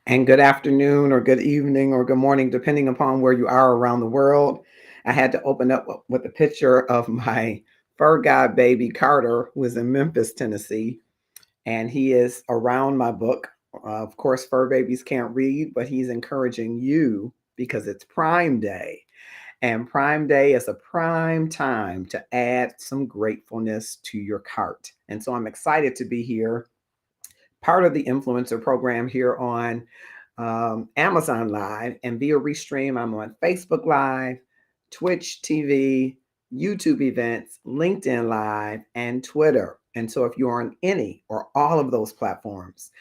And good afternoon, or good evening, or good morning, depending upon where you are around the world. I had to open up with a picture of my fur god baby Carter, who is in Memphis, Tennessee, and he is around my book. Of course, fur babies can't read, but he's encouraging you because it's Prime Day. And Prime Day is a prime time to add some gratefulness to your cart. And so I'm excited to be here, part of the influencer program here on Amazon Live, and via Restream, I'm on Facebook Live, Twitch TV, YouTube events, LinkedIn Live, and Twitter. And so if you're on any or all of those platforms,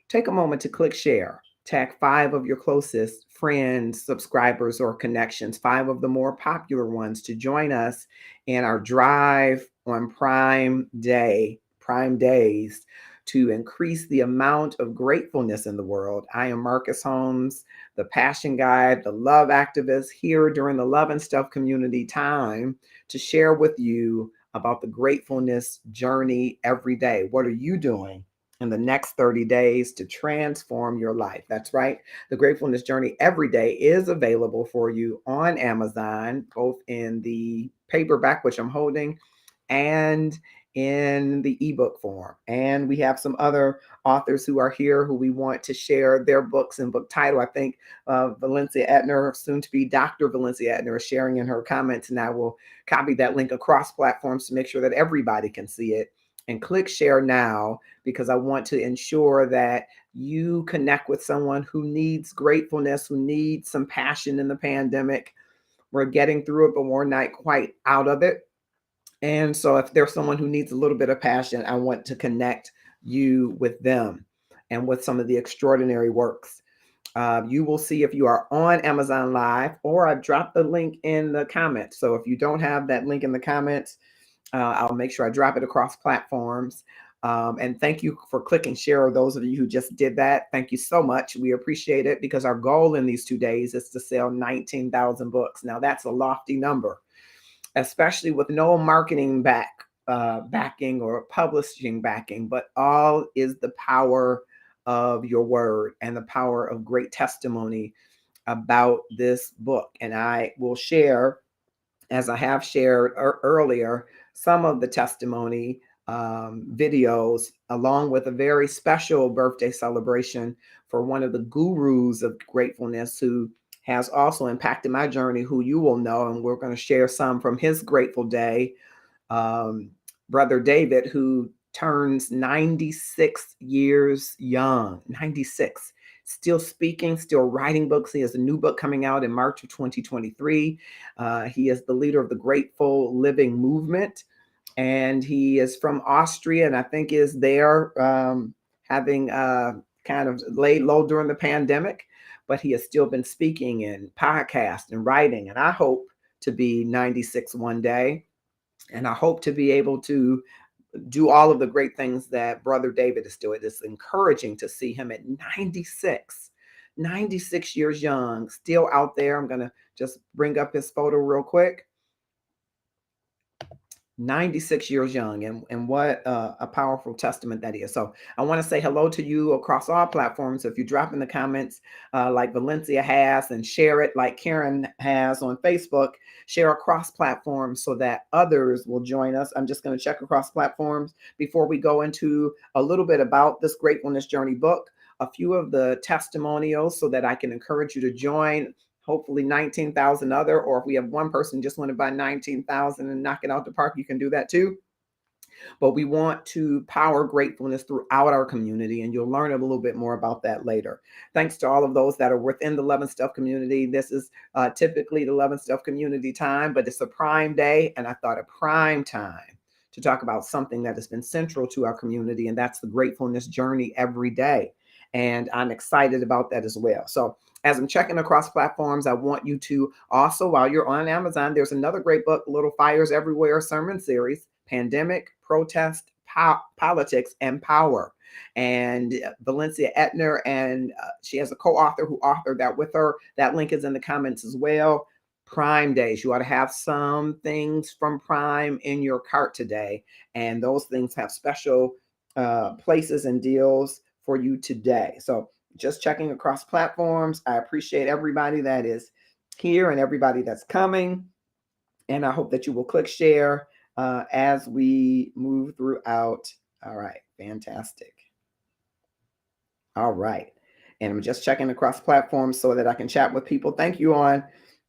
take a moment to click share. Tag 5 of your closest friends, subscribers, or connections, 5 of the more popular ones, to join us in our drive on Prime Day, Prime Days, to increase the amount of gratefulness in the world. I am Marcus Holmes, the passion guide, the love activist, here during the Love and Stuff community time to share with you about the gratefulness journey every day. What are you doing in the next 30 days to transform your life? That's right. The Gratefulness Journey every day is available for you on Amazon, both in the paperback, which I'm holding, and in the ebook form. And we have some other authors who are here who we want to share their books and book title. I think Valencia Etner, soon to be Dr. Valencia Etner, is sharing in her comments, and I will copy that link across platforms to make sure that everybody can see it. And click share now, because I want to ensure that you connect with someone who needs gratefulness, who needs some passion in the pandemic. We're getting through it, but we're not quite out of it. And so if there's someone who needs a little bit of passion, I want to connect you with them and with some of the extraordinary works. You will see if you are on Amazon Live, or I've dropped the link in the comments. So if you don't have that link in the comments, I'll make sure I drop it across platforms. And thank you for clicking share. Those of you who just did that, thank you so much. We appreciate it, because our goal in these 2 days is to sell 19,000 books. Now, that's a lofty number, especially with no marketing backing or publishing backing, but all is the power of your word and the power of great testimony about this book. And I will share, as I have shared earlier, some of the testimony videos, along with a very special birthday celebration for one of the gurus of gratefulness, who has also impacted my journey, who you will know. And we're going to share some from his grateful day. Brother David, who turns 96 years young, 96, still speaking, still writing books. He has a new book coming out in March of 2023. He is the leader of the Grateful Living movement, and he is from Austria, and I think is there having kind of laid low during the pandemic, but he has still been speaking and podcast and writing. And I hope to be 96 one day, and I hope to be able to do all of the great things that Brother David is doing. It's encouraging to see him at 96, 96 years young, still out there. I'm going to just bring up his photo real quick. 96 years young, and what a powerful testament that is. So I want to say hello to you across all platforms. If you drop in the comments like Valencia has, and share it like Karen has on Facebook, share across platforms so that others will join us. I'm just going to check across platforms before we go into a little bit about this Gratefulness Journey book, a few of the testimonials, so that I can encourage you to join. Hopefully 19,000 other, or if we have one person just want to buy 19,000 and knock it out the park, you can do that too. But we want to power gratefulness throughout our community, and you'll learn a little bit more about that later. Thanks to all of those that are within the Love and Stuff community. This is typically the Love and Stuff community time, but it's a prime day, and I thought a prime time to talk about something that has been central to our community, and that's the gratefulness journey every day. And I'm excited about that as well. So as I'm checking across platforms, I want you to also, while you're on Amazon, there's another great book, Little Fires Everywhere sermon series, Pandemic, Protest, Politics, and Power. And Valencia Etner, and she has a co-author who authored that with her. That link is in the comments as well. Prime days. You ought to have some things from Prime in your cart today. And those things have special places and deals for you today. So just checking across platforms. I appreciate everybody that is here and everybody that's coming. And I hope that you will click share as we move throughout. All right, fantastic. All right. And I'm just checking across platforms so that I can chat with people. Thank you on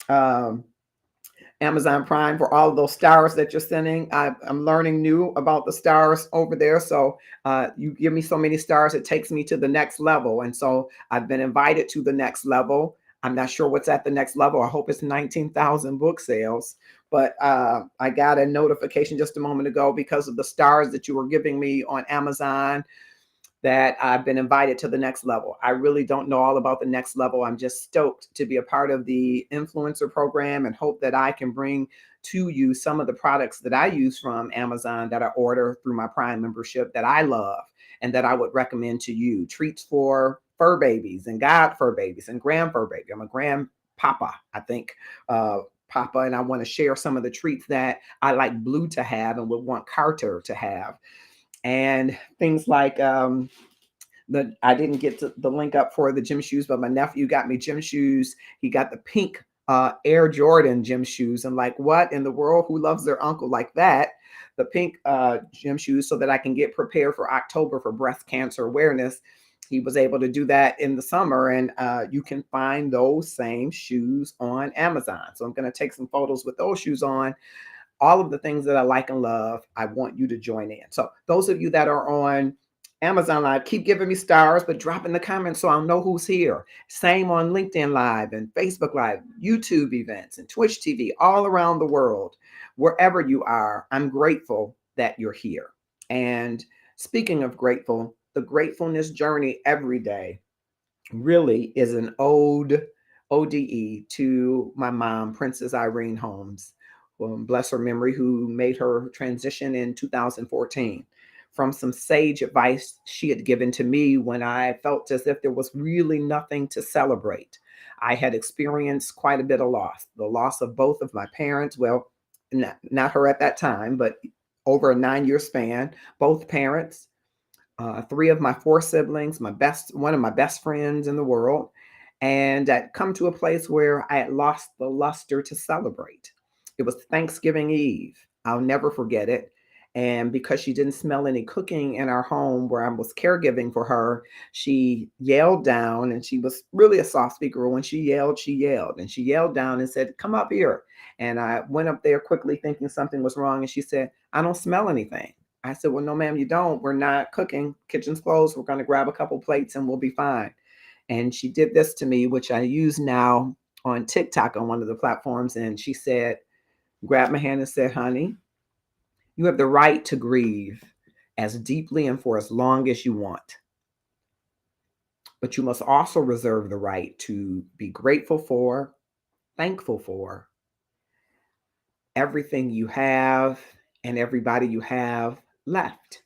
um, Amazon Prime for all of those stars that you're sending. I'm learning new about the stars over there. So you give me so many stars, it takes me to the next level. And so I've been invited to the next level. I'm not sure what's at the next level. I hope it's 19,000 book sales. But I got a notification just a moment ago because of the stars that you were giving me on Amazon that I've been invited to the next level. I really don't know all about the next level. I'm just stoked to be a part of the influencer program and hope that I can bring to you some of the products that I use from Amazon that I order through my Prime membership that I love and that I would recommend to you. Treats for fur babies and god fur babies and grand fur baby. I'm a grandpapa, I think. Papa, and I want to share some of the treats that I like Blue to have and would want Carter to have, and things like I didn't get the link up for the gym shoes, but my nephew got me gym shoes. He got the pink Air Jordan gym shoes. I'm like, what in the world? Who loves their uncle like that? The pink gym shoes, so that I can get prepared for October for breast cancer awareness. He was able to do that in the summer, and you can find those same shoes on Amazon. So I'm going to take some photos with those shoes on. All of the things that I like and love, I want you to join in. So those of you that are on Amazon Live, keep giving me stars, but drop in the comments so I'll know who's here. Same on LinkedIn Live and Facebook Live, YouTube events and Twitch TV, all around the world. Wherever you are, I'm grateful that you're here. And speaking of grateful, the gratefulness journey every day really is an ODE to my mom, Princess Irene Holmes, bless her memory, who made her transition in 2014 from some sage advice she had given to me when I felt as if there was really nothing to celebrate. I had experienced quite a bit of loss, the loss of both of my parents. Well, not her at that time, but over a 9-year span, both parents, 3 of my 4 siblings, one of my best friends in the world, and I'd come to a place where I had lost the luster to celebrate. It was Thanksgiving Eve. I'll never forget it. And because she didn't smell any cooking in our home where I was caregiving for her, she yelled down, and she was really a soft speaker. When she yelled, and she yelled down and said, "Come up here." And I went up there quickly thinking something was wrong. And she said, "I don't smell anything." I said, "Well, no, ma'am, you don't. We're not cooking. Kitchen's closed. We're going to grab a couple plates and we'll be fine." And she did this to me, which I use now on TikTok on one of the platforms. And she said, grabbed my hand and said, "Honey, you have the right to grieve as deeply and for as long as you want. But you must also reserve the right to be grateful for, thankful for everything you have and everybody you have left."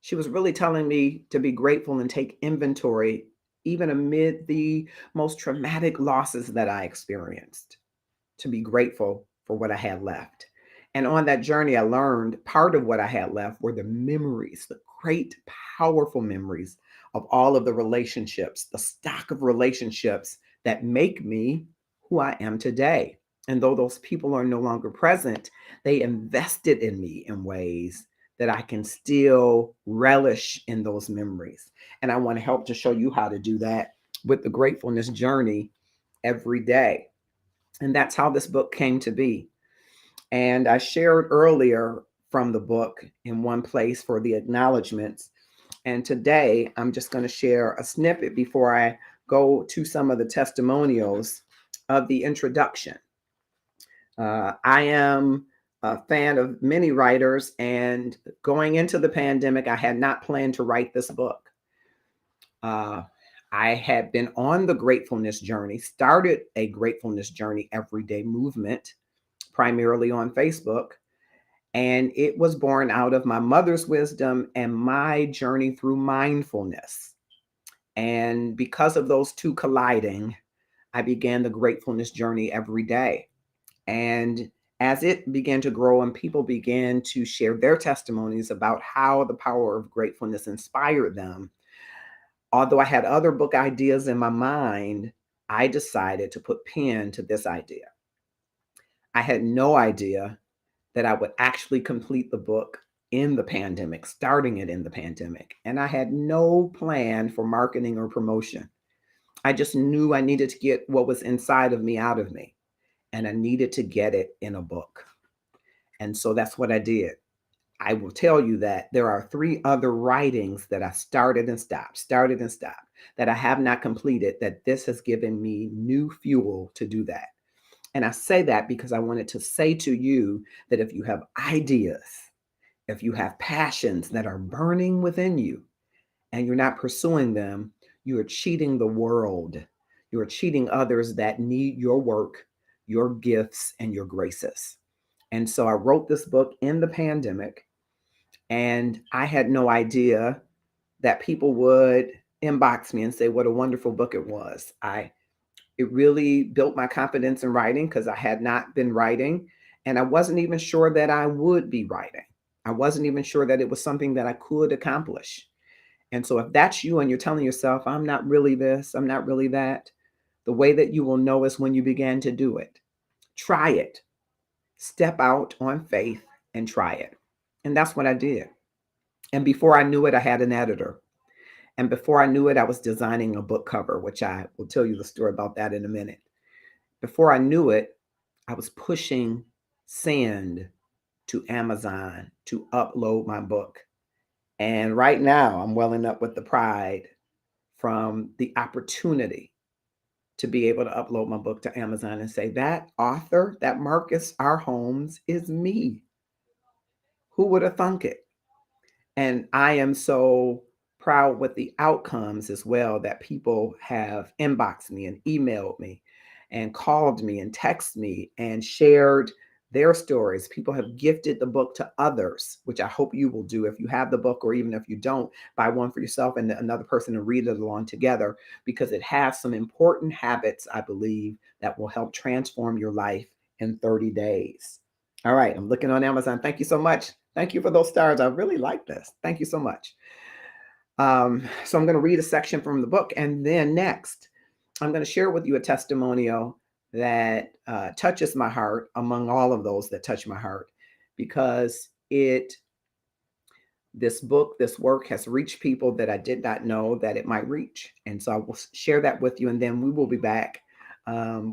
She was really telling me to be grateful and take inventory, even amid the most traumatic losses that I experienced, to be grateful for what I had left. And on that journey, I learned part of what I had left were the memories, the great, powerful memories of all of the relationships, the stock of relationships that make me who I am today. And though those people are no longer present, they invested in me in ways that I can still relish in those memories. And I want to help to show you how to do that with the gratefulness journey every day. And that's how this book came to be. And I shared earlier from the book in one place for the acknowledgments. And today I'm just going to share a snippet before I go to some of the testimonials of the introduction. I am a fan of many writers, and going into the pandemic, I had not planned to write this book. I had been on the gratefulness journey, started a gratefulness journey everyday movement, primarily on Facebook. And it was born out of my mother's wisdom and my journey through mindfulness. And because of those two colliding, I began the gratefulness journey every day. And as it began to grow and people began to share their testimonies about how the power of gratefulness inspired them, Although I had other book ideas in my mind, I decided to put pen to this idea. I had no idea that I would actually complete the book in the pandemic, starting it in the pandemic. And I had no plan for marketing or promotion. I just knew I needed to get what was inside of me out of me, and I needed to get it in a book. And so that's what I did. I will tell you that there are three other writings that I started and stopped, that I have not completed, that this has given me new fuel to do that. And I say that because I wanted to say to you that if you have ideas, if you have passions that are burning within you and you're not pursuing them, you are cheating the world. You are cheating others that need your work, your gifts, and your graces. And so I wrote this book in the pandemic, and I had no idea that people would inbox me and say what a wonderful book it was. It really built my confidence in writing because I had not been writing, and I wasn't even sure that I would be writing. I wasn't even sure that it was something that I could accomplish. And so if that's you and you're telling yourself, I'm not really this, I'm not really that, the way that you will know is when you begin to do it. Try it. Step out on faith and try it. And that's what I did. And before I knew it, I had an editor. And before I knew it, I was designing a book cover, which I will tell you the story about that in a minute. Before I knew it, I was pushing send to Amazon to upload my book. And right now, I'm welling up with the pride from the opportunity to be able to upload my book to Amazon and say, that author, that Marcus R. Holmes is me. Who would have thunk it? And I am so proud with the outcomes as well, that people have inboxed me and emailed me and called me and texted me and shared their stories. People have gifted the book to others, which I hope you will do. If you have the book, or even if you don't, buy one for yourself and another person, and read it along together, because it has some important habits, I believe, that will help transform your life in 30 days. All right, I'm looking on Amazon. Thank you so much. Thank you for those stars. I really like this. Thank you so much. So I'm going to read a section from the book, and then next, I'm going to share with you a testimonial that touches my heart among all of those that touch my heart, because this book, this work has reached people that I did not know that it might reach. And so I will share that with you, and then we will be back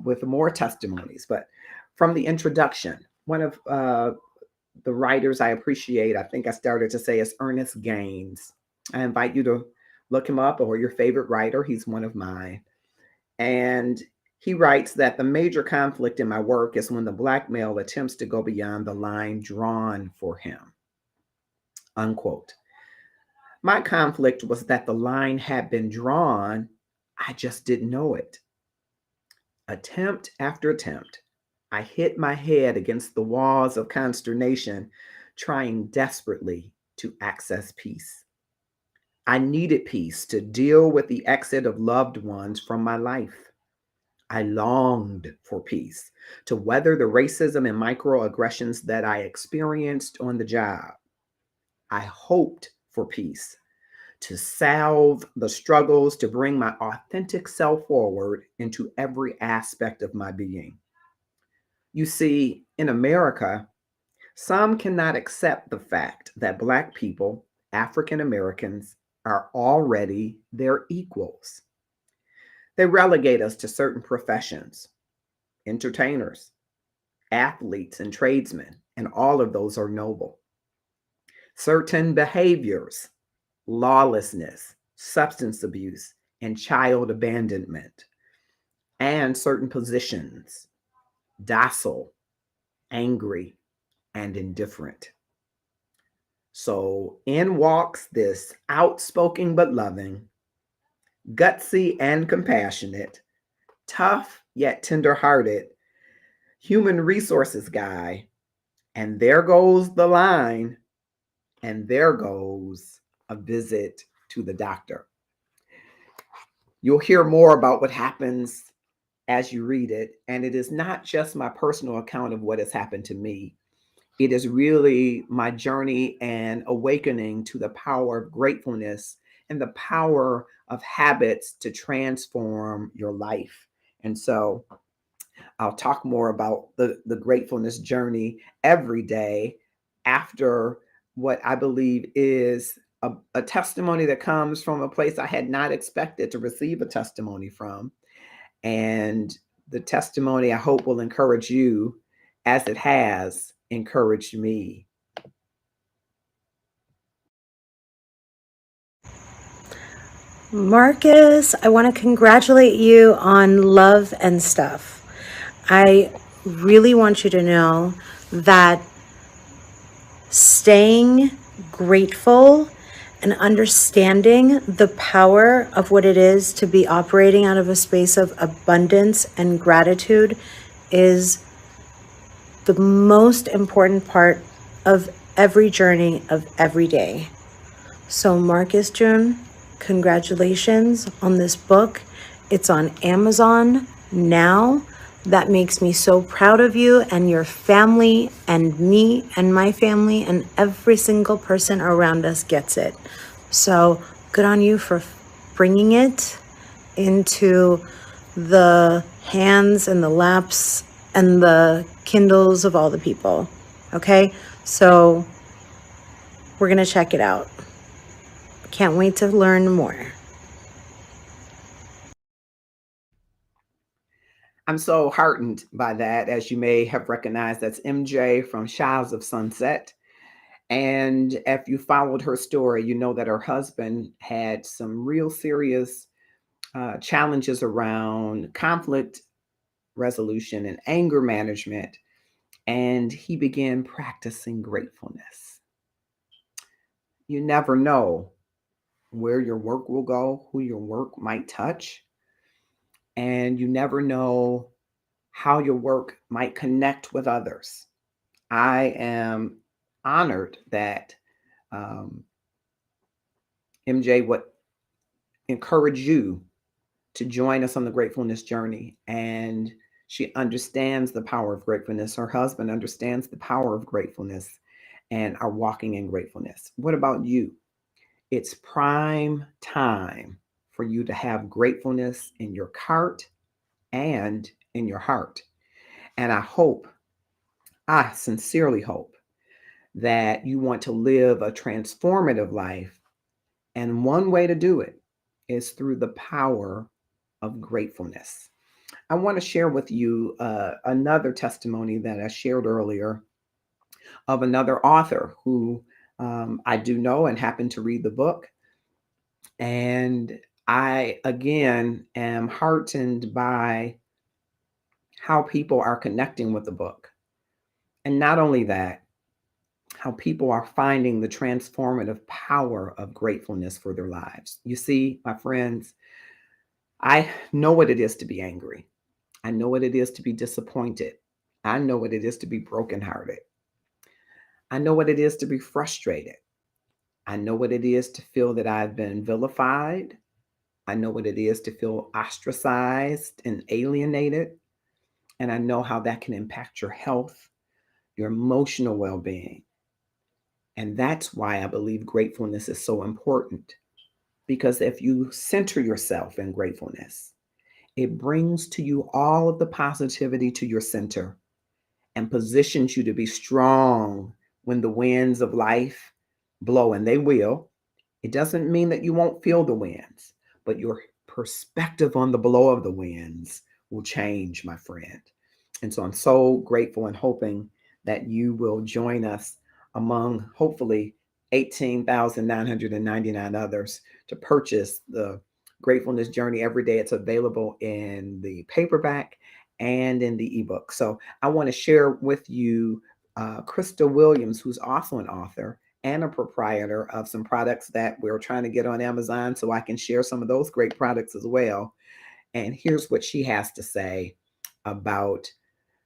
with more testimonies. But from the introduction, one of the writers I appreciate, I think I started to say, is Ernest Gaines. I invite you to look him up, or your favorite writer. He's one of mine. And he writes that the major conflict in my work is when the Black male attempts to go beyond the line drawn for him. Unquote. My conflict was that the line had been drawn, I just didn't know it. Attempt after attempt, I hit my head against the walls of consternation, trying desperately to access peace. I needed peace to deal with the exit of loved ones from my life. I longed for peace to weather the racism and microaggressions that I experienced on the job. I hoped for peace to salve the struggles, to bring my authentic self forward into every aspect of my being. You see, in America, some cannot accept the fact that Black people, African Americans, are already their equals. They relegate us to certain professions, entertainers, athletes, and tradesmen, and all of those are noble. Certain behaviors, lawlessness, substance abuse, and child abandonment, and certain positions, docile, angry, and indifferent. So in walks this outspoken but loving, gutsy and compassionate, tough yet tender-hearted human resources guy. And there goes the line, and there goes a visit to the doctor. You'll hear more about what happens as you read it. And it is not just my personal account of what has happened to me. It is really my journey and awakening to the power of gratefulness and the power of habits to transform your life. And so I'll talk more about the gratefulness journey every day after what I believe is a testimony that comes from a place I had not expected to receive a testimony from. And the testimony I hope will encourage you as it has encouraged me. Marcus, I want to congratulate you on Love and Stuff. I really want you to know that staying grateful and understanding the power of what it is to be operating out of a space of abundance and gratitude is the most important part of every journey of every day. So Marcus June, congratulations on this book. It's on Amazon now. That makes me so proud of you and your family and me and my family, and every single person around us gets it. So good on you for bringing it into the hands and the laps and the Kindles of all the people. Okay, so we're going to check it out. Can't wait to learn more. I'm so heartened by that. As you may have recognized, that's MJ from Shouts of Sunset. And if you followed her story, you know that her husband had some real serious challenges around conflict resolution and anger management. And he began practicing gratefulness. You never know where your work will go, who your work might touch, and you never know how your work might connect with others. I am honored that um, MJ would encourage you to join us on the gratefulness journey. And she understands the power of gratefulness. Her husband understands the power of gratefulness and are walking in gratefulness. What about you? It's prime time for you to have gratefulness in your cart and in your heart. And I sincerely hope that you want to live a transformative life. And one way to do it is through the power of gratefulness. I want to share with you another testimony that I shared earlier of another author who I do know and happen to read the book. And I, again, am heartened by how people are connecting with the book. And not only that, how people are finding the transformative power of gratefulness for their lives. You see, my friends, I know what it is to be angry. I know what it is to be disappointed. I know what it is to be brokenhearted. I know what it is to be frustrated. I know what it is to feel that I've been vilified. I know what it is to feel ostracized and alienated. And I know how that can impact your health, your emotional well being. And that's why I believe gratefulness is so important. Because if you center yourself in gratefulness, it brings to you all of the positivity to your center and positions you to be strong when the winds of life blow, and they will. It doesn't mean that you won't feel the winds, but your perspective on the blow of the winds will change, my friend. And so I'm so grateful and hoping that you will join us among hopefully 18,999 others to purchase the Gratefulness Journey every day. It's available in the paperback and in the ebook. So I want to share with you Krista Williams, who's also an author and a proprietor of some products that we're trying to get on Amazon, so I can share some of those great products as well. And here's what she has to say about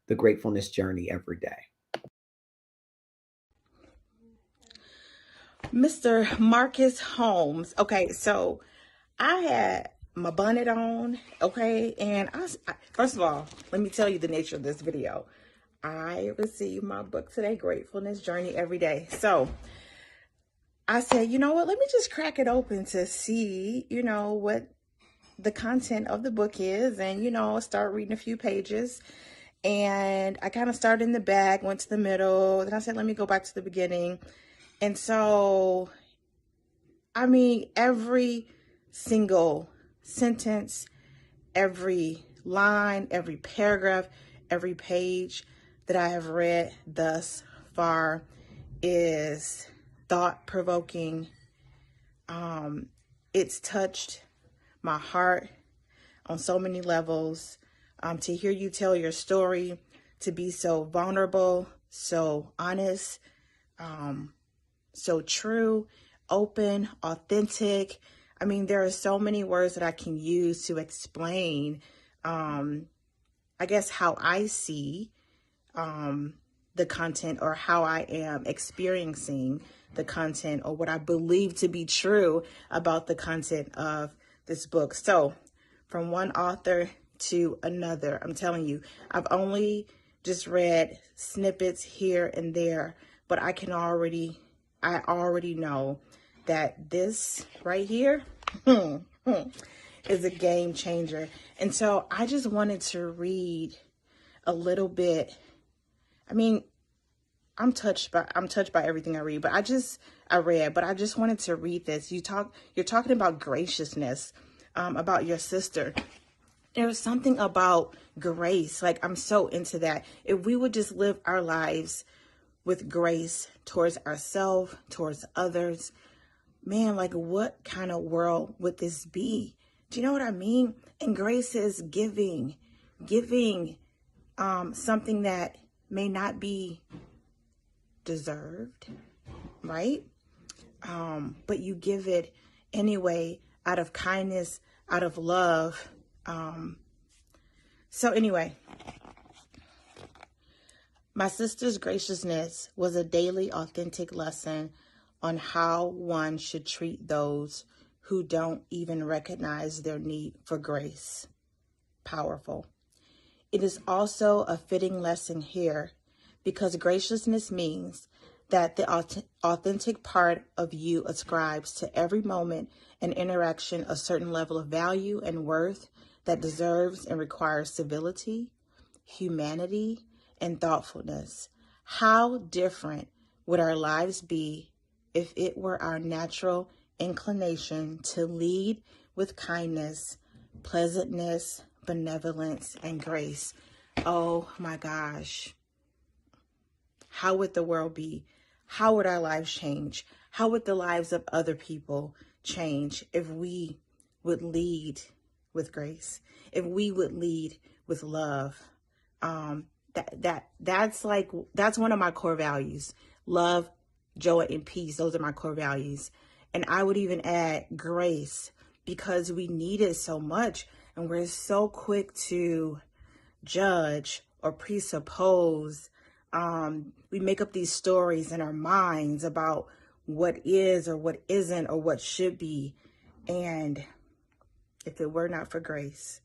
the gratefulness journey every day. Mr. Marcus Holmes. Okay, so I had my bonnet on, okay, and first of all, let me tell you the nature of this video. I received my book today, Gratefulness Journey Every Day. So I said, you know what, let me just crack it open to see, what the content of the book is, and, start reading a few pages. And I kind of started in the back, went to the middle. Then I said, let me go back to the beginning. And so, I mean, every single sentence, every line, every paragraph, every page that I have read thus far is thought-provoking. It's touched my heart on so many levels. To hear you tell your story, to be so vulnerable, so honest, so true, open, authentic. I mean, there are so many words that I can use to explain, I guess, how I see the content, or how I am experiencing the content, or what I believe to be true about the content of this book. So from one author to another, I'm telling you, I've only just read snippets here and there, but I already know that this right here is a game changer. And so I just wanted to read a little bit. I mean, I'm touched by everything I read, but I just wanted to read this. You're talking about graciousness, about your sister. There's something about grace. Like, I'm so into that. If we would just live our lives with grace towards ourselves, towards others, man, like, what kind of world would this be? Do you know what I mean? And grace is giving something that may not be deserved, right? But you give it anyway, out of kindness, out of love. So anyway, my sister's graciousness was a daily authentic lesson on how one should treat those who don't even recognize their need for grace. Powerful. It is also a fitting lesson here, because graciousness means that the authentic part of you ascribes to every moment and interaction a certain level of value and worth that deserves and requires civility, humanity, and thoughtfulness. How different would our lives be if it were our natural inclination to lead with kindness, pleasantness, benevolence, and grace? Oh my gosh. How would the world be? How would our lives change? How would the lives of other people change if we would lead with grace? If we would lead with love? That's one of my core values. Love, joy, and peace. Those are my core values. And I would even add grace, because we need it so much, and we're so quick to judge or presuppose. We make up these stories in our minds about what is or what isn't or what should be. And if it were not for grace,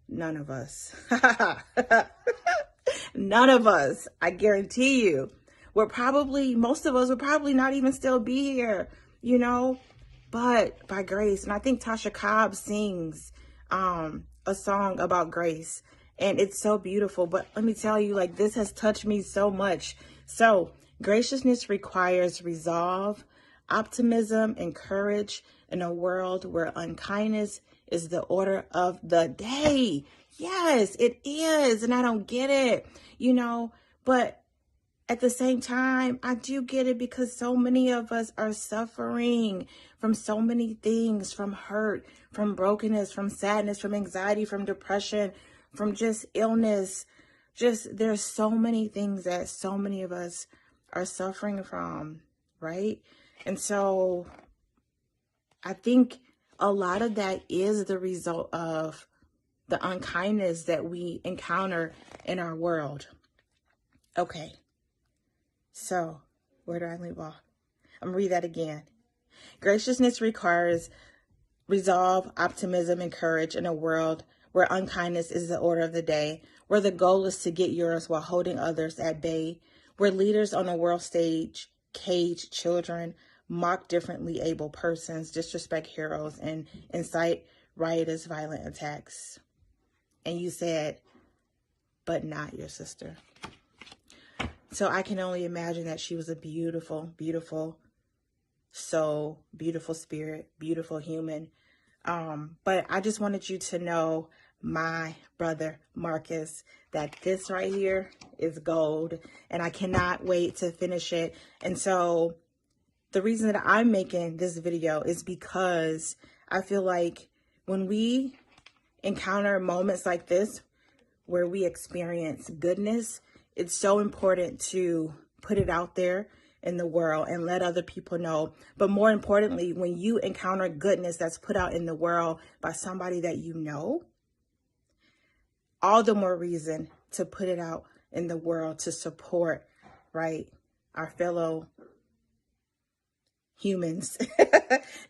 none of us, I guarantee you, most of us would probably not even still be here, but by grace. And I think Tasha Cobb sings a song about grace, and it's so beautiful. But let me tell you, like, this has touched me so much. So graciousness requires resolve, optimism, and courage in a world where unkindness is the order of the day. Yes, it is. And I don't get it, but at the same time, I do get it, because so many of us are suffering from so many things, from hurt, from brokenness, from sadness, from anxiety, from depression, from just illness. There's so many things that so many of us are suffering from, right? And so I think a lot of that is the result of the unkindness that we encounter in our world. Okay. So, where do I leave off? I'm gonna read that again. Graciousness requires resolve, optimism, and courage in a world where unkindness is the order of the day, where the goal is to get yours while holding others at bay, where leaders on the world stage cage children, mock differently able persons, disrespect heroes, and incite riotous violent attacks. And you said, but not your sister. So I can only imagine that she was a beautiful, beautiful soul, beautiful spirit, beautiful human. But I just wanted you to know, my brother Marcus, that this right here is gold, and I cannot wait to finish it. And so the reason that I'm making this video is because I feel like when we encounter moments like this where we experience goodness, it's so important to put it out there in the world and let other people know. But more importantly, when you encounter goodness that's put out in the world by somebody that you know, all the more reason to put it out in the world to support, right, our fellow humans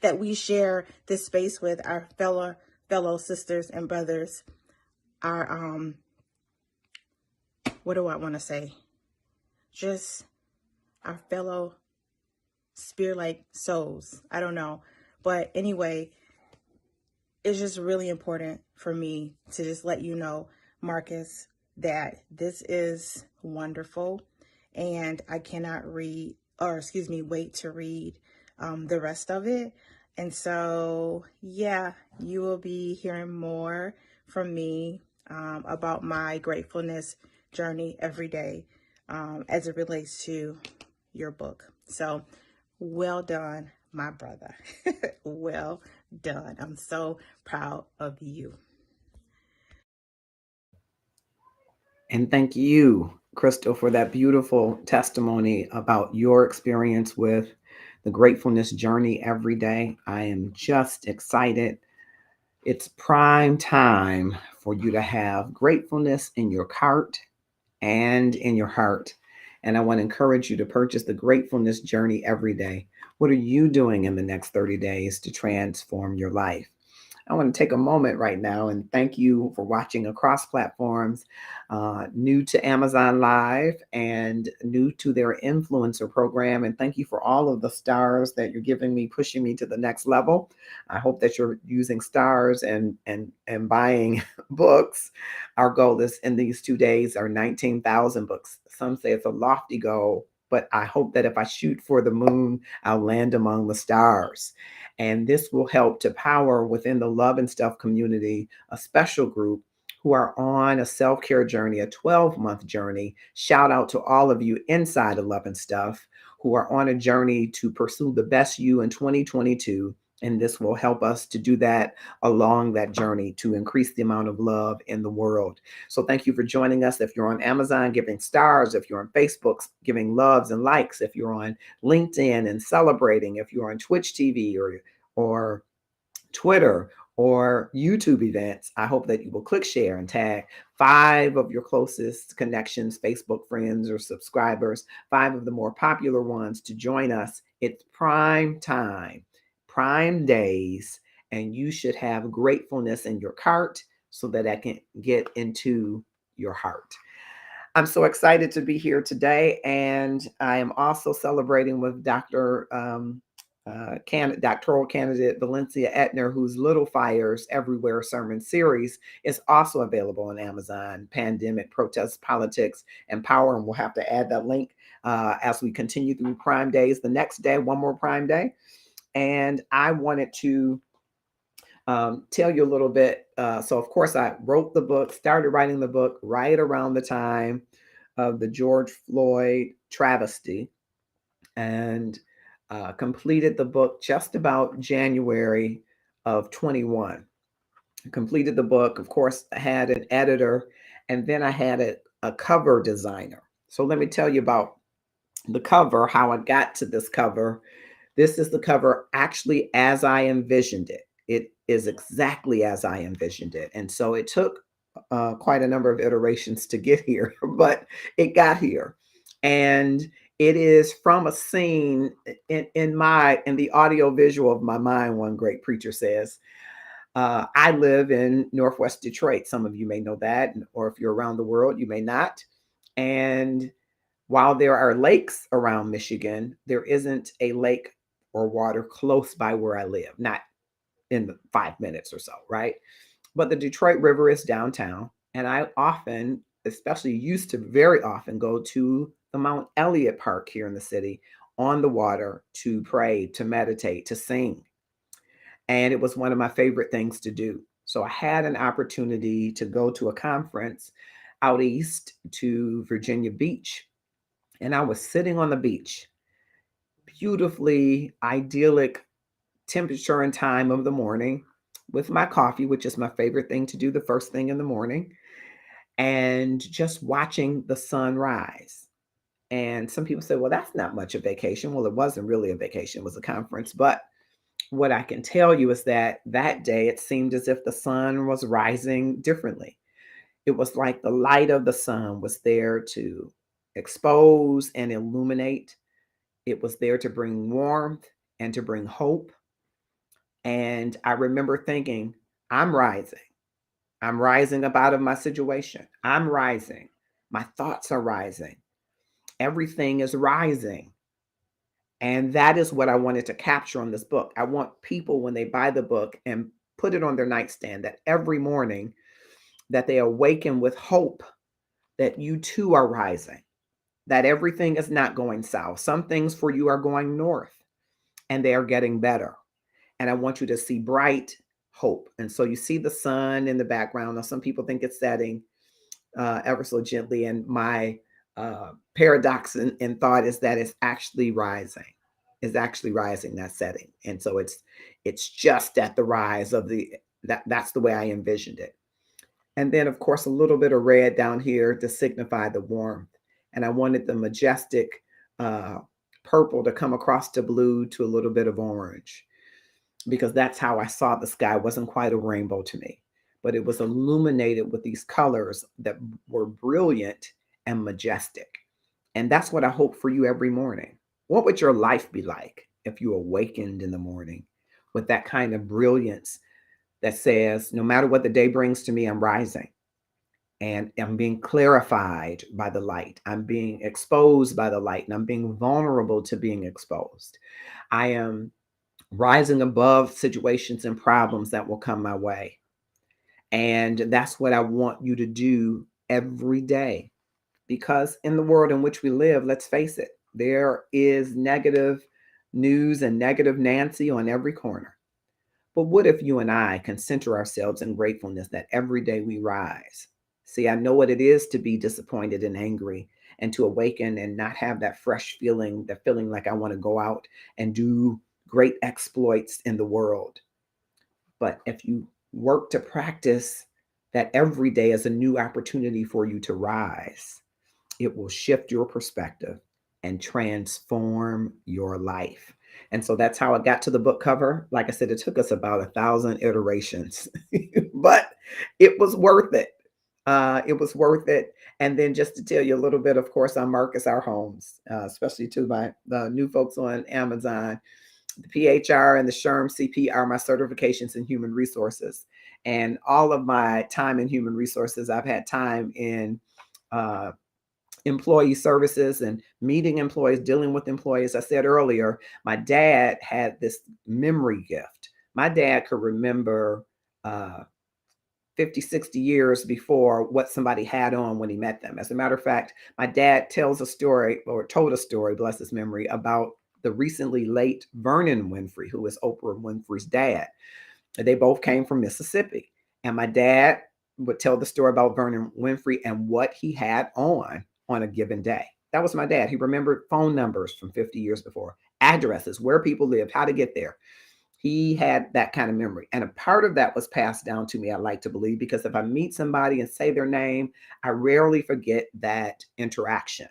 that we share this space with, our fellow sisters and brothers, our what do I want to say? Just our fellow spirit-like souls. I don't know. But anyway, it's just really important for me to just let you know, Marcus, that this is wonderful. And I cannot wait to read the rest of it. And so, yeah, you will be hearing more from me about my gratefulness journey every day as it relates to your book. So well done, my brother. Well done. I'm so proud of you. And thank you, Crystal, for that beautiful testimony about your experience with the gratefulness journey every day. I am just excited. It's prime time for you to have gratefulness in your cart and in your heart. And I want to encourage you to purchase the gratefulness journey every day. What are you doing in the next 30 days to transform your life? I want to take a moment right now and thank you for watching across platforms, new to Amazon Live and new to their influencer program. And thank you for all of the stars that you're giving me, pushing me to the next level. I hope that you're using stars and buying books. Our goal is in these 2 days are 19,000 books. Some say it's a lofty goal, but I hope that if I shoot for the moon, I'll land among the stars. And this will help to power within the Love and Stuff community a special group who are on a self-care journey, a 12-month journey. Shout out to all of you inside of Love and Stuff who are on a journey to pursue the best you in 2022. And this will help us to do that along that journey to increase the amount of love in the world. So thank you for joining us. If you're on Amazon, giving stars. If you're on Facebook, giving loves and likes. If you're on LinkedIn and celebrating. If you're on Twitch TV or Twitter or YouTube events, I hope that you will click share and tag 5 of your closest connections, Facebook friends or subscribers, 5 of the more popular ones to join us. It's prime time, prime days, and you should have gratefulness in your cart so that I can get into your heart. I'm so excited to be here today, and I am also celebrating with doctoral candidate Valencia Etner, whose Little Fires Everywhere sermon series is also available on Amazon. Pandemic, Protests, Politics, and Power. And we'll have to add that link as we continue through Prime Days. The next day, one more Prime Day. And I wanted to tell you a little bit. So, of course, I wrote the book, started writing the book right around the time of the George Floyd travesty, and completed the book just about January of 21. Completed the book, of course, I had an editor, and then I had a cover designer. So let me tell you about the cover, how I got to this cover. This is the cover actually as I envisioned it. It is exactly as I envisioned it. And so it took quite a number of iterations to get here, but it got here. And it is from a scene in the audio visual of my mind, one great preacher says. I live in Northwest Detroit. Some of you may know that, or if you're around the world, you may not. And while there are lakes around Michigan, there isn't a lake or water close by where I live, not in the 5 minutes or so, right? But the Detroit River is downtown, and I often, especially used to very often, go to the Mount Elliott Park here in the city on the water to pray, to meditate, to sing. And it was one of my favorite things to do. So I had an opportunity to go to a conference out east to Virginia Beach, and I was sitting on the beach, beautifully idyllic temperature and time of the morning with my coffee, which is my favorite thing to do the first thing in the morning, and just watching the sun rise. And some people say, well, that's not much of vacation. Well, it wasn't really a vacation, it was a conference. But what I can tell you is that that day it seemed as if the sun was rising differently. It was like the light of the sun was there to expose and illuminate. It was there to bring warmth and to bring hope. And I remember thinking, I'm rising. I'm rising up out of my situation. I'm rising. My thoughts are rising. Everything is rising. And that is what I wanted to capture on this book. I want people, when they buy the book and put it on their nightstand, that every morning that they awaken with hope that you too are rising, that everything is not going south. Some things for you are going north and they are getting better. And I want you to see bright hope. And so you see the sun in the background. Now, some people think it's setting ever so gently. And my paradox in thought is that it's actually rising. Is actually rising, that setting. And so it's just at the rise of that's the way I envisioned it. And then of course a little bit of red down here to signify the warmth. And I wanted the majestic uh, purple to come across to blue to a little bit of orange, because that's how I saw the sky. It wasn't quite a rainbow to me, but it was illuminated with these colors that were brilliant and majestic. And that's what I hope for you every morning. What would your life be like if you awakened in the morning with that kind of brilliance that says, no matter what the day brings to me, I'm rising and I'm being clarified by the light. I'm being exposed by the light and I'm being vulnerable to being exposed. I am rising above situations and problems that will come my way. And that's what I want you to do every day. Because in the world in which we live, let's face it, there is negative news and negative Nancy on every corner. But what if you and I can center ourselves in gratefulness that every day we rise? See, I know what it is to be disappointed and angry and to awaken and not have that fresh feeling, that feeling like I want to go out and do great exploits in the world. But if you work to practice that every day as a new opportunity for you to rise, it will shift your perspective and transform your life. And so that's how I got to the book cover. Like I said, it took us about 1,000 iterations, but it was worth it. It was worth it. And then just to tell you a little bit, of course, I'm Marcus R. Holmes, especially to my the new folks on Amazon. The PHR and the SHRM CP are my certifications in human resources. And all of my time in human resources, I've had time in uh, employee services and meeting employees, dealing with employees. I said earlier, my dad had this memory gift. My dad could remember uh, 50, 60 years before what somebody had on when he met them. As a matter of fact, my dad tells a story, or told a story, bless his memory, about the recently late Vernon Winfrey, who is Oprah Winfrey's dad. They both came from Mississippi. And my dad would tell the story about Vernon Winfrey and what he had on a given day. That was my dad. He remembered phone numbers from 50 years before, addresses, where people lived, how to get there. He had that kind of memory. And a part of that was passed down to me, I like to believe, because if I meet somebody and say their name, I rarely forget that interaction.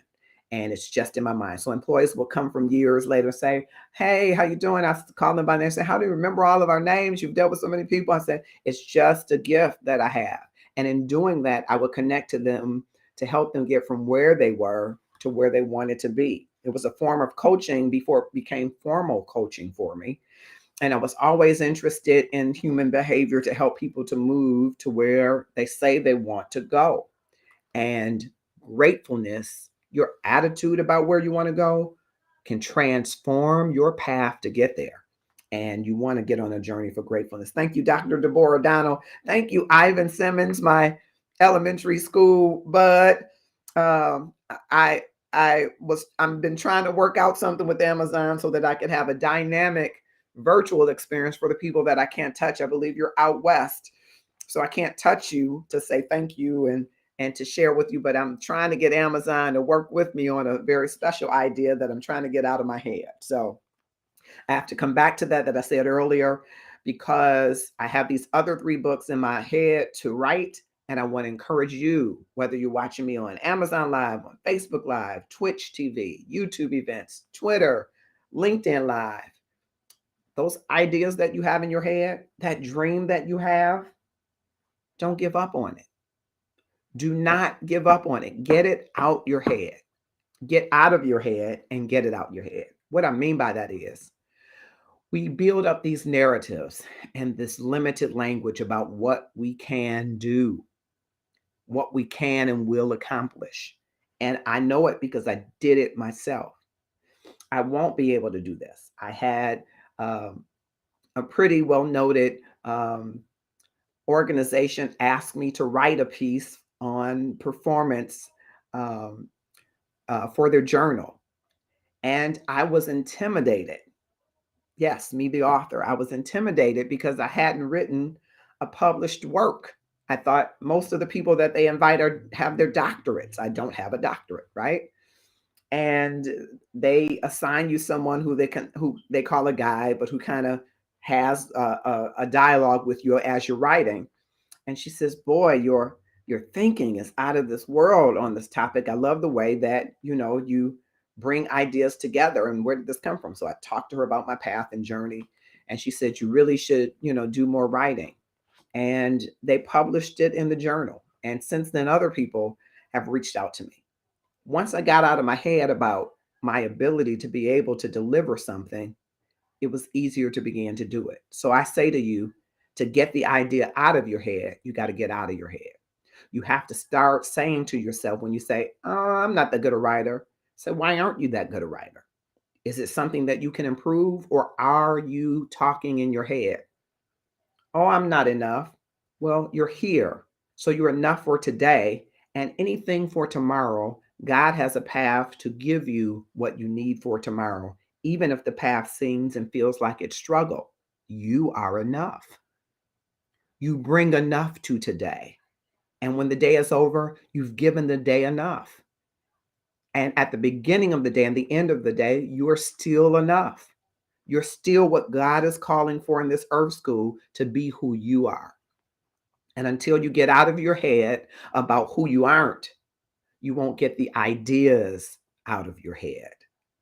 And it's just in my mind. So employees will come from years later and say, hey, how you doing? I call them by name and say, how do you remember all of our names? You've dealt with so many people. I said, it's just a gift that I have. And in doing that, I would connect to them to help them get from where they were to where they wanted to be. It was a form of coaching before it became formal coaching for me. And I was always interested in human behavior to help people to move to where they say they want to go. And gratefulness, your attitude about where you want to go, can transform your path to get there. And you want to get on a journey for gratefulness. Thank you, Dr. Deborah O'Donnell. Thank you, Ivan Simmons, my elementary school bud. Um, I I've been trying to work out something with Amazon so that I could have a dynamic virtual experience for the people that I can't touch. I believe you're out west, so I can't touch you to say thank you and to share with you, but I'm trying to get Amazon to work with me on a very special idea that I'm trying to get out of my head. So I have to come back to that I said earlier, because I have these other 3 books in my head to write. And I want to encourage you, whether you're watching me on Amazon Live, on Facebook Live, Twitch TV, YouTube events, Twitter, LinkedIn Live, those ideas that you have in your head, that dream that you have, don't give up on it. Do not give up on it. Get it out your head. Get out of your head and get it out your head. What I mean by that is, we build up these narratives and this limited language about what we can do, what we can and will accomplish. And I know it because I did it myself. I won't be able to do this. I had um, a pretty well noted organization ask me to write a piece on performance um, for their journal. And I was intimidated. Yes, me, the author. I was intimidated because I hadn't written a published work. I thought most of the people that they invite have their doctorates. I don't have a doctorate, right? And they assign you someone who they call a guide, but who kind of has a dialogue with you as you're writing. And she says, "Boy, your thinking is out of this world on this topic. I love the way that you bring ideas together. And where did this come from?" So I talked to her about my path and journey, and she said, "You really should, do more writing." And they published it in the journal. And since then, other people have reached out to me. Once I got out of my head about my ability to be able to deliver something, it was easier to begin to do it. So I say to you, to get the idea out of your head, you got to get out of your head. You have to start saying to yourself, when you say, "Oh, I'm not that good a writer," say, "Why aren't you that good a writer? Is it something that you can improve, or are you talking in your head? Oh, I'm not enough." Well, you're here. So you're enough for today, and anything for tomorrow. God has a path to give you what you need for tomorrow, even if the path seems and feels like it's struggle. You are enough. You bring enough to today. And when the day is over, you've given the day enough. And at the beginning of the day and the end of the day, you are still enough. You're still what God is calling for in this earth school to be who you are. And until you get out of your head about who you aren't, you won't get the ideas out of your head,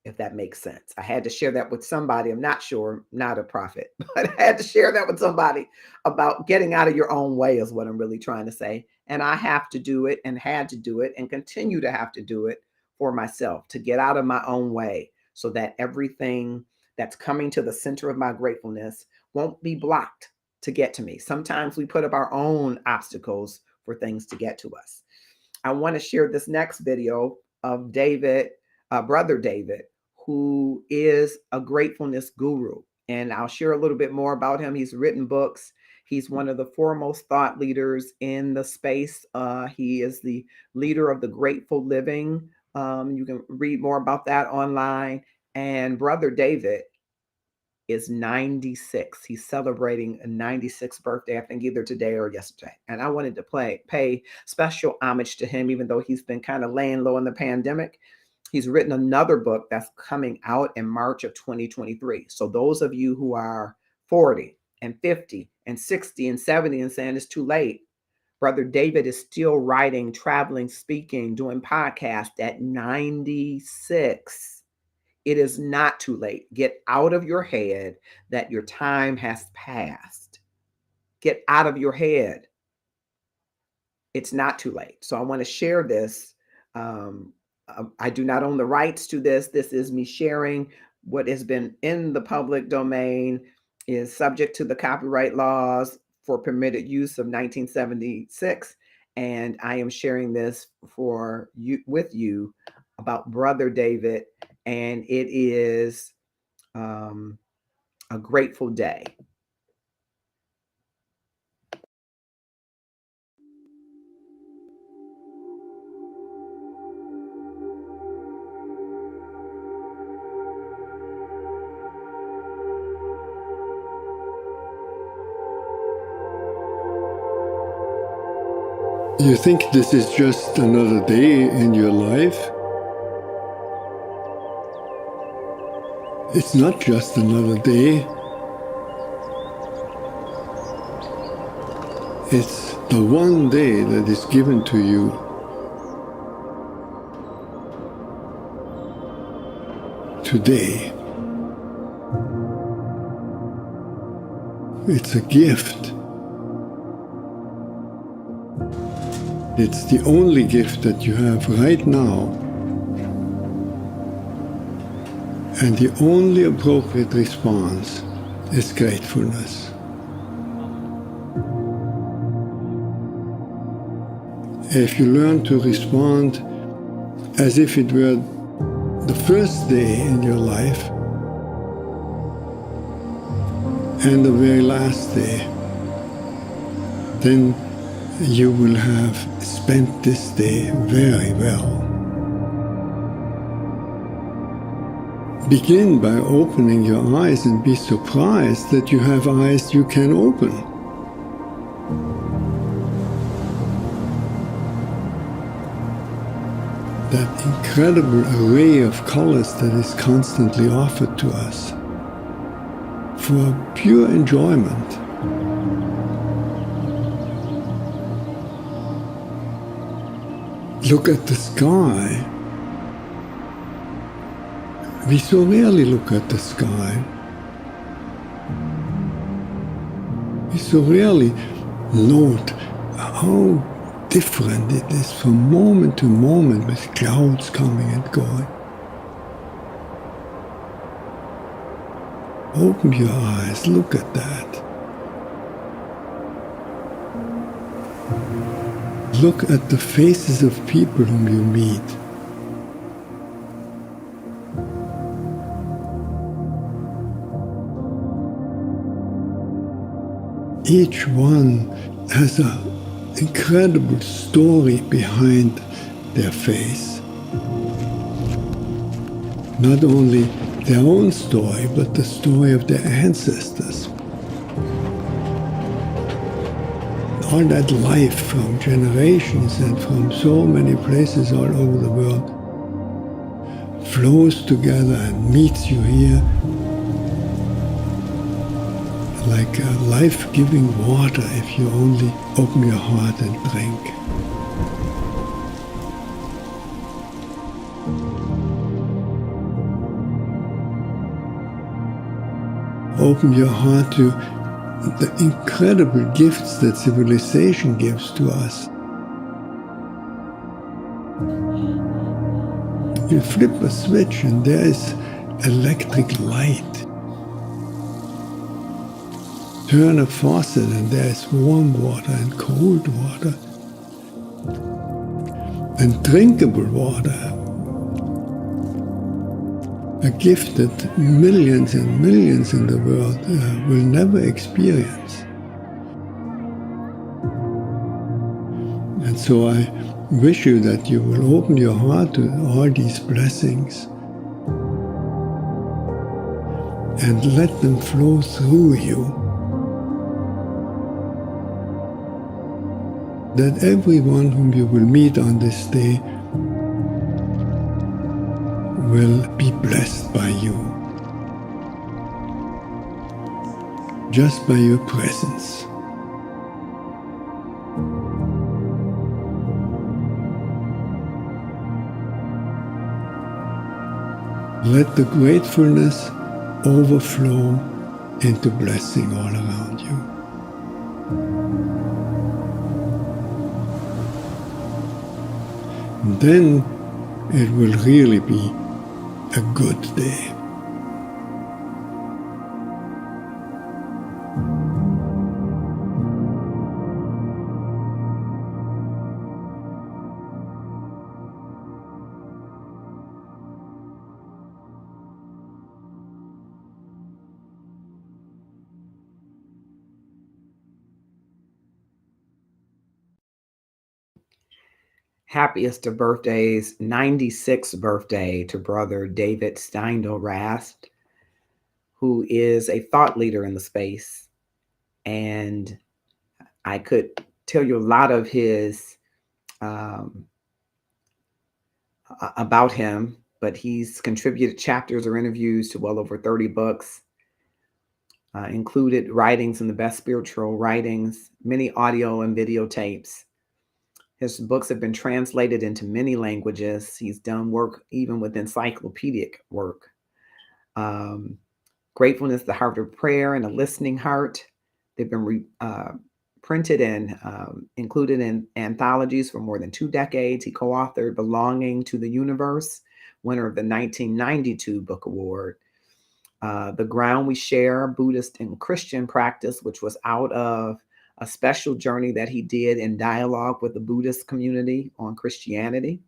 if that makes sense. I had to share that with somebody. I'm not sure, not a prophet, but I had to share that with somebody about getting out of your own way, is what I'm really trying to say. And I have to do it, and had to do it, and continue to have to do it for myself, to get out of my own way, so that everything that's coming to the center of my gratefulness won't be blocked to get to me. Sometimes we put up our own obstacles for things to get to us. I want to share this next video of David, brother David, who is a gratefulness guru. And I'll share a little bit more about him. He's written books. He's one of the foremost thought leaders in the space. He is the leader of the Grateful Living. You can read more about that online. And brother David is 96. He's celebrating a 96th birthday, I think either today or yesterday. And I wanted to pay special homage to him, even though he's been kind of laying low in the pandemic. He's written another book that's coming out in March of 2023. So those of you who are 40 and 50 and 60 and 70 and saying it's too late, brother David is still writing, traveling, speaking, doing podcasts at 96. It is not too late. Get out of your head that your time has passed. Get out of your head. It's not too late. So I want to share this. I do not own the rights to this. This is me sharing what has been in the public domain, is subject to the copyright laws for permitted use of 1976. And I am sharing this for you, with you, about brother David and it is um, a grateful day. You think this is just another day in your life? It's not just another day. It's the one day that is given to you today. It's a gift. It's the only gift that you have right now. And the only appropriate response is gratefulness. If you learn to respond as if it were the first day in your life and the very last day, then you will have spent this day very well. Begin by opening your eyes and be surprised that you have eyes you can open. That incredible array of colors that is constantly offered to us for pure enjoyment. Look at the sky. We so rarely look at the sky. We so rarely note how different it is from moment to moment with clouds coming and going. Open your eyes, look at that. Look at the faces of people whom you meet. Each one has an incredible story behind their face. Not only their own story, but the story of their ancestors. All that life from generations and from so many places all over the world flows together and meets you here like a life-giving water if you only open your heart and drink. Open your heart to the incredible gifts that civilization gives to us. You flip a switch and there is electric light. Turn a faucet and there is warm water and cold water and drinkable water. A gift that millions and millions in the world will never experience. And so I wish you that you will open your heart to all these blessings and let them flow through you. That everyone whom you will meet on this day will be blessed by you, just by your presence. Let the gratefulness overflow into blessing all around you. And then it will really be a good day. Happiest of birthdays, 96th birthday to brother David Steindl Rast, who is a thought leader in the space. And I could tell you a lot of his um, about him, but he's contributed chapters or interviews to well over 30 books, included writings in the best spiritual writings, many audio and videotapes. His books have been translated into many languages. He's done work even with encyclopedic work. Um, Gratefulness, the Heart of Prayer, and A Listening Heart. They've been printed and included in anthologies for more than 2 decades. He co-authored Belonging to the Universe, winner of the 1992 Book Award. The Ground We Share, Buddhist and Christian Practice, which was out of a special journey that he did in dialogue with the Buddhist community on Christianity.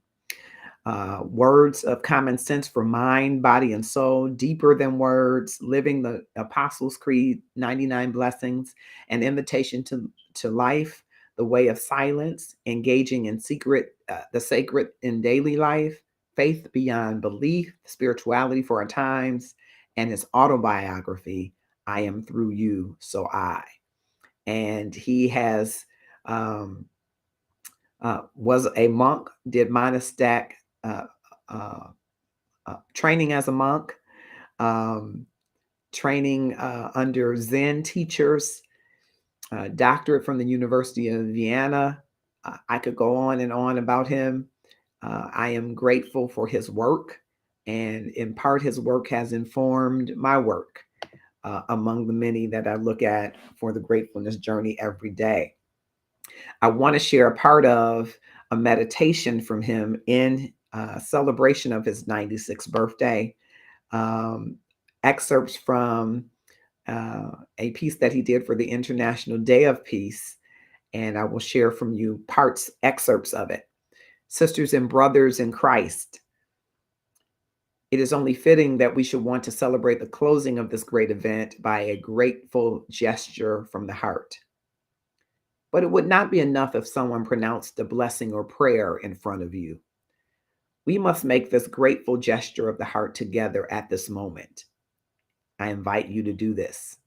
Words of Common Sense for Mind, Body, and Soul, Deeper Than Words, Living the Apostles' Creed, 99 Blessings, An Invitation to Life, The Way of Silence, Engaging in the Sacred in Daily Life, Faith Beyond Belief, Spirituality for Our Times, and his autobiography, I Am Through You, So I. And he has was a monk, did monastic uh, uh, training as a monk, um, training under Zen teachers, doctorate from the University of Vienna. I could go on and on about him. I am grateful for his work, and in part, his work has informed my work among the many that I look at for the gratefulness journey every day. I want to share a part of a meditation from him in celebration of his 96th birthday. Um, Excerpts from a piece that he did for the International Day of Peace, and I will share from you excerpts of it. Sisters and brothers in Christ, it is only fitting that we should want to celebrate the closing of this great event by a grateful gesture from the heart. But it would not be enough if someone pronounced a blessing or prayer in front of you. We must make this grateful gesture of the heart together at this moment. I invite you to do this.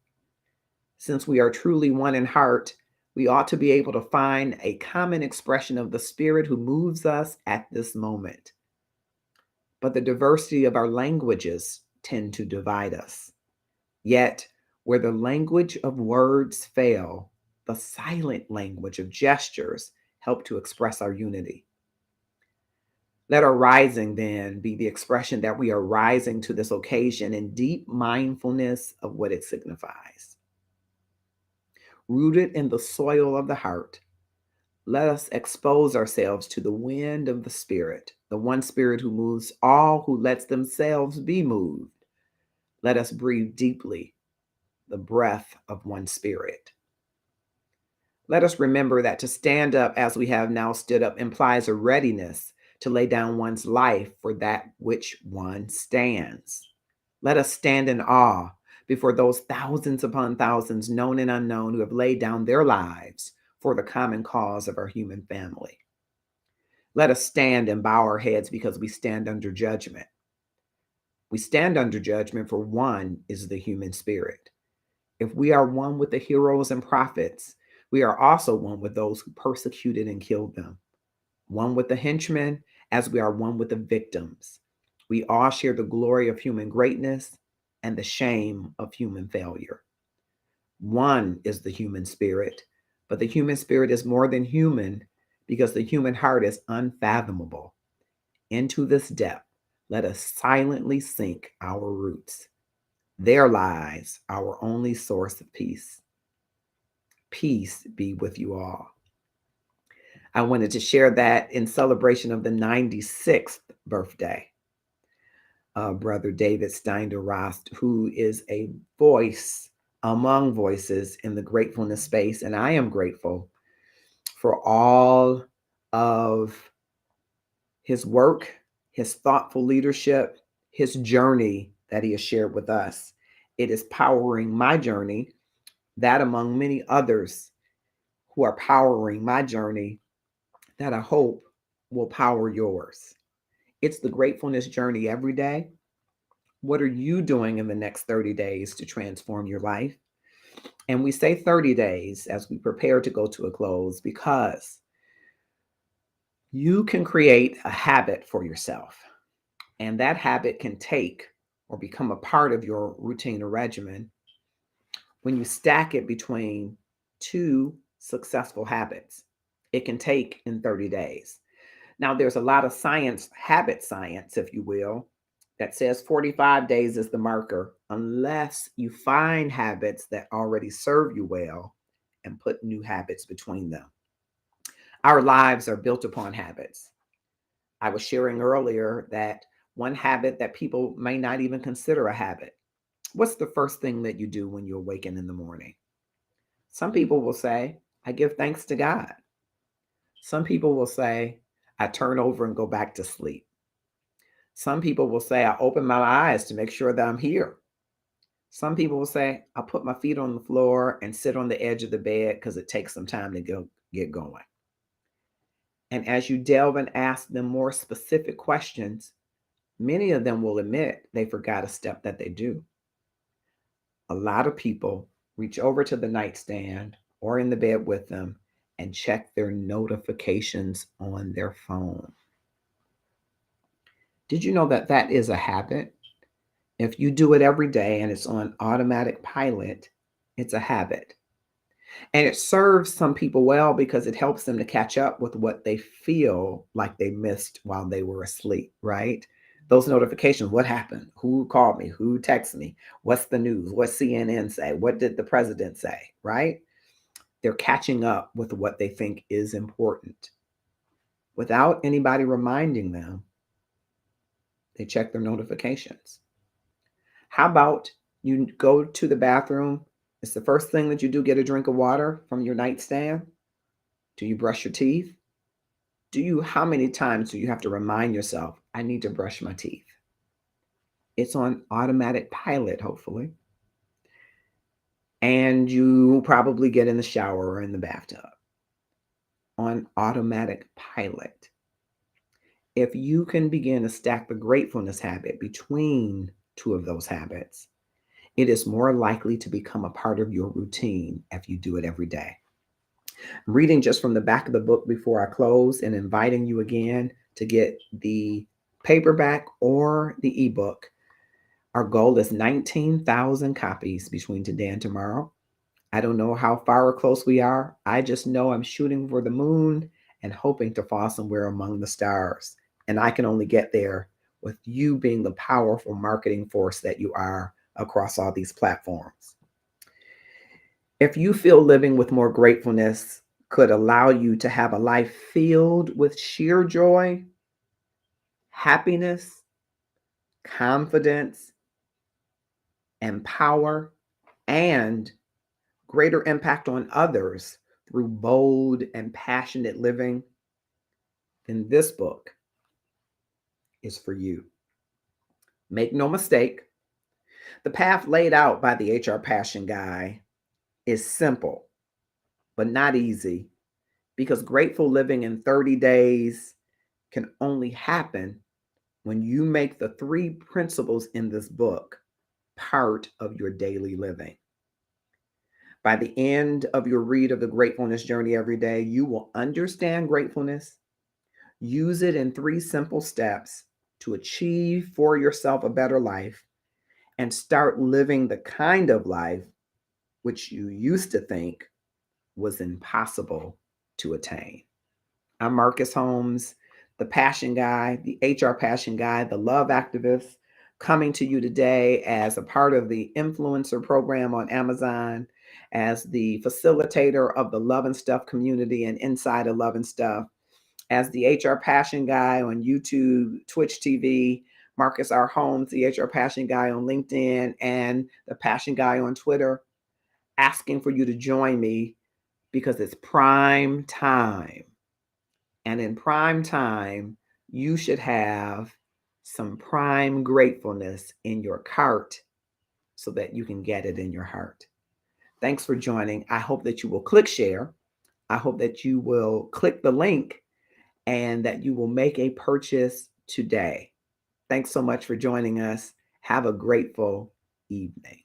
Since we are truly one in heart, we ought to be able to find a common expression of the Spirit who moves us at this moment. But the diversity of our languages tend to divide us. Yet, where the language of words fail, the silent language of gestures help to express our unity. Let our rising then be the expression that we are rising to this occasion in deep mindfulness of what it signifies. Rooted in the soil of the heart, let us expose ourselves to the wind of the Spirit, the one Spirit who moves all who lets themselves be moved. Let us breathe deeply the breath of one Spirit. Let us remember that to stand up as we have now stood up implies a readiness to lay down one's life for that which one stands. Let us stand in awe before those thousands upon thousands, known and unknown, who have laid down their lives for the common cause of our human family. Let us stand and bow our heads because we stand under judgment. We stand under judgment for one is the human spirit. If we are one with the heroes and prophets, we are also one with those who persecuted and killed them, one with the henchmen as we are one with the victims. We all share the glory of human greatness and the shame of human failure. One is the human spirit, but the human spirit is more than human because the human heart is unfathomable. Into this depth, let us silently sink our roots. There lies our only source of peace. Peace be with you all. I wanted to share that in celebration of the 96th birthday of Brother David Steindl Rast, who is a voice among voices in the gratefulness space. And I am grateful for all of his work, his thoughtful leadership, his journey that he has shared with us. It is powering my journey, that among many others who are powering my journey, that I hope will power yours. It's the gratefulness journey every day. What are you doing in the next 30 days to transform your life? And we say 30 days as we prepare to go to a close because you can create a habit for yourself. And that habit can take or become a part of your routine or regimen when you stack it between two successful habits. It can take in 30 days. Now, there's a lot of science, habit science, if you will, that says 45 days is the marker, unless you find habits that already serve you well and put new habits between them. Our lives are built upon habits. I was sharing earlier that one habit that people may not even consider a habit. What's the first thing that you do when you awaken in the morning? Some people will say, I give thanks to God. Some people will say, I turn over and go back to sleep. Some people will say, I open my eyes to make sure that I'm here. Some people will say, I put my feet on the floor and sit on the edge of the bed because it takes some time to get going. And as you delve and ask them more specific questions, many of them will admit they forgot a step that they do. A lot of people reach over to the nightstand or in the bed with them and check their notifications on their phone. Did you know that that is a habit? If you do it every day and it's on automatic pilot, it's a habit. And it serves some people well because it helps them to catch up with what they feel like they missed while they were asleep, right? Those notifications, what happened? Who called me? Who texted me? What's the news? What CNN say? What did the president say, right? They're catching up with what they think is important. Without anybody reminding them, they check their notifications. How about you go to the bathroom? It's the first thing that you do, get a drink of water from your nightstand. Do you brush your teeth? How many times do you have to remind yourself, I need to brush my teeth? It's on automatic pilot, hopefully. And you probably get in the shower or in the bathtub on automatic pilot. If you can begin to stack the gratefulness habit between two of those habits, it is more likely to become a part of your routine if you do it every day. I'm reading just from the back of the book before I close and inviting you again to get the paperback or the ebook. Our goal is 19,000 copies between today and tomorrow. I don't know how far or close we are. I just know I'm shooting for the moon and hoping to fall somewhere among the stars. And I can only get there with you being the powerful marketing force that you are across all these platforms. If you feel living with more gratefulness could allow you to have a life filled with sheer joy, happiness, confidence, and power, and greater impact on others through bold and passionate living, then this book is for you. Make no mistake, the path laid out by the HR Passion Guy is simple, but not easy, because grateful living in 30 days can only happen when you make the three principles in this book part of your daily living. By the end of your read of the gratefulness journey every day, you will understand gratefulness, use it in three simple steps to achieve for yourself a better life, and start living the kind of life which you used to think was impossible to attain. I'm Marcus Holmes, the passion guy, the HR passion guy, the love activist, coming to you today as a part of the influencer program on Amazon, as the facilitator of the Love and Stuff community and inside of Love and Stuff, as the HR passion guy on YouTube, Twitch TV, Marcus R. Holmes, the HR passion guy on LinkedIn, and the passion guy on Twitter, asking for you to join me because it's prime time. And in prime time, you should have some prime gratefulness in your cart so that you can get it in your heart. Thanks for joining. I hope that you will click share. I hope that you will click the link and that you will make a purchase today. Thanks so much for joining us. Have a grateful evening.